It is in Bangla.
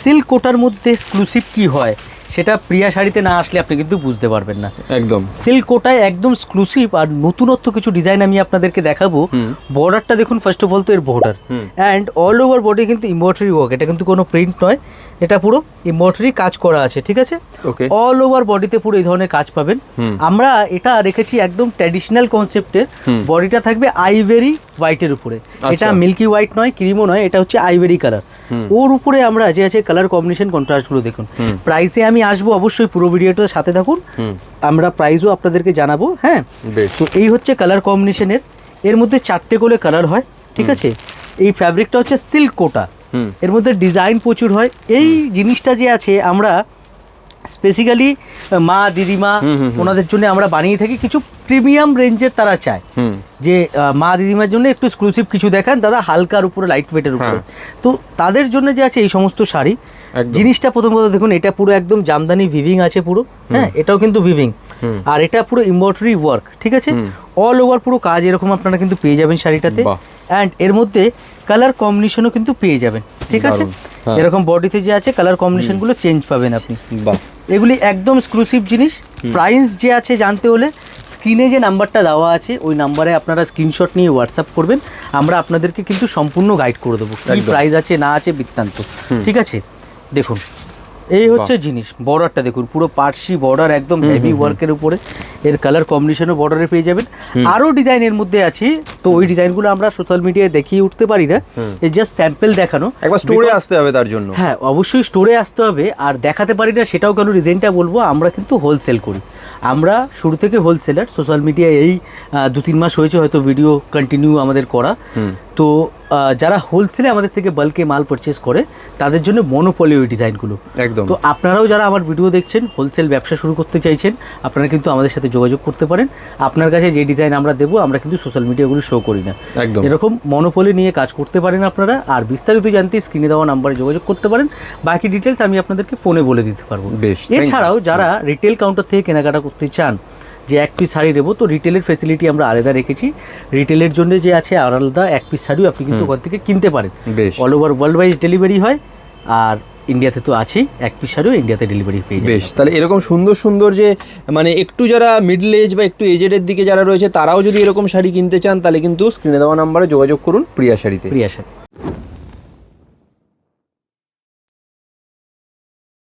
সিল্ক কোটার মধ্যে এক্সক্লুসিভ কি হয় সেটা প্রিয়া শাড়িতে না আসলে আপনি কিন্তু বুঝতে পারবেন না। একদম সিল্ক কোটায় একদম এক্সক্লুসিভ আর নতুনত্ব কিছু ডিজাইন আমি আপনাদেরকে দেখাবো। বর্ডারটা দেখুন, ফার্স্ট অফ অল তো এর border and all over body কিন্তু এমব্রয়ডারি ওয়ার্ক, এটা কিন্তু কোনো প্রিন্ট নয়, এটা পুরো এমব্রয়ডারি কাজ করা আছে, ঠিক আছে? ওকে, অল ওভার বডিতে পুরো এই ধরনের কাজ পাবেন। আমরা এটা রেখেছি একদম ট্র্যাডিশনাল কনসেপ্টের। বডিটা থাকবে আইভেরি হোয়াইটের উপরে, এটা মিল্কি হোয়াইট নয়, ক্রিমও নয়, এটা হচ্ছে আইভেরি কালার। ওর উপরে আমরা যে আছে কালার কম্বিনেশন কন্ট্রাস্টগুলো দেখুন। প্রাইসে আমি আসবো, অবশ্যই পুরো ভিডিওটার সাথে থাকুন, আমরা প্রাইসও আপনাদেরকে জানাবো। হ্যাঁ, তো এই হচ্ছে কালার কম্বিনেশনের, এর মধ্যে 4টে করে কালার হয়, ঠিক আছে? এই ফ্যাব্রিকটা হচ্ছে সিল্ক কোটা, এর মধ্যে ডিজাইন প্রচুর হয়। এই জিনিসটা যে আছে আমরা স্পেসিক্যালি মা দিদিমা ওনাদের জন্য আমরা বানিয়ে থাকি, কিছু প্রিমিয়াম রেঞ্জের তারা চায় যে মা দিদিমার জন্য একটু এক্সক্লুসিভ কিছু দেখান দাদা, হালকার উপরে, লাইট ওয়েটের উপরে। তো তাদের জন্য যে আছে এই সমস্ত শাড়ি, জিনিসটা প্রথম কথা দেখুন, এটা পুরো একদম জামদানি ভিভিং আছে পুরো, হ্যাঁ, এটাও কিন্তু ভিভিং, আর এটা পুরো এমব্রয়ডারি ওয়ার্ক, ঠিক আছে? অল ওভার পুরো কাজ এরকম আপনারা কিন্তু পেয়ে যাবেন শাড়িটাতে। অ্যান্ড এর মধ্যে কালার কম্বিনেশনও কিন্তু পেয়ে যাবেন, ঠিক আছে? এরকম বডিতে যে আছে কালার কম্বিনেশনগুলো চেঞ্জ পাবেন আপনি। এগুলি একদম এক্সক্লুসিভ জিনিস। প্রাইস যে আছে জানতে হলে স্ক্রিনে যে নাম্বারটা দেওয়া আছে ওই নাম্বারে আপনারা স্ক্রিনশট নিয়ে হোয়াটসঅ্যাপ করবেন, আমরা আপনাদেরকে কিন্তু সম্পূর্ণ গাইড করে দেবো কি প্রাইস আছে না আছে বৃত্তান্ত, ঠিক আছে? দেখুন এই হচ্ছে জিনিস, বর্ডারটা দেখুন, পুরো পার্সি বর্ডার, একদম হেভি ওয়ার্কের উপরে, এর কালার কম্বিনেশনও বর্ডারে পেয়ে যাবেন। আরও ডিজাইনের মধ্যে আছে, তো ওই ডিজাইনগুলো আমরা সোশ্যাল মিডিয়ায় দেখিয়ে উঠতে পারি না, এই জাস্ট স্যাম্পল দেখানো। একবার স্টোরে আসতে হবে তার জন্য। হ্যাঁ, অবশ্যই স্টোরে আসতে হবে, আর দেখাতে পারি না সেটাও কেন, রিজনটা বলবো, আমরা কিন্তু হোলসেল করি, আমরা শুরু থেকে হোলসেলার। সোশ্যাল মিডিয়ায় এই 2-3 মাস হয়েছে হয়তো ভিডিও কন্টিনিউ আমাদের করা। তো যারা হোলসেলে আমাদের থেকে বাল্কে মাল পারচেস করে তাদের জন্য মনোপলি ওই ডিজাইনগুলো একদম। তো আপনারাও যারা আমার ভিডিও দেখছেন, হোলসেল ব্যবসা শুরু করতে চাইছেন, আপনারা কিন্তু আমাদের সাথে যোগাযোগ করতে পারেন। আপনার কাছে যে ডিজাইন আমরা দেবো, আমরা কিন্তু সোশ্যাল মিডিয়াগুলো শো করি না, একদম। এরকম মনোপলি নিয়ে কাজ করতে পারেন আপনারা। আর বিস্তারিত জানতে স্ক্রিনে দেওয়া নাম্বারে যোগাযোগ করতে পারেন, বাকি ডিটেলস আমি আপনাদেরকে ফোনে বলে দিতে পারবো। এছাড়াও যারা রিটেল কাউন্টার থেকে কেনাকাটা করতে চান, যে এক পিস শাড়ি দেবো, তো রিটেলের ফেসিলিটি আমরা আলাদা রেখেছি। রিটেলের জন্য যে আছে আলাদা এক পিস শাড়িও আপনি কিন্তু ওখান থেকে কিনতে পারেন। All over world wise delivery হয়, আর ইন্ডিয়াতে তো আছেই, এক পিস শাড়িও ইন্ডিয়াতে ডেলিভারি পেয়ে যাবে। বেশ, তাহলে এরকম সুন্দর সুন্দর যে মানে একটু যারা মিডল এজ বা একটু এজেডের দিকে যারা রয়েছে তারাও যদি এরকম শাড়ি কিনতে চান, তাহলে কিন্তু স্ক্রিনে দেওয়া নাম্বারে যোগাযোগ করুন প্রিয়া শাড়িতে। প্রিয়া শাড়ি।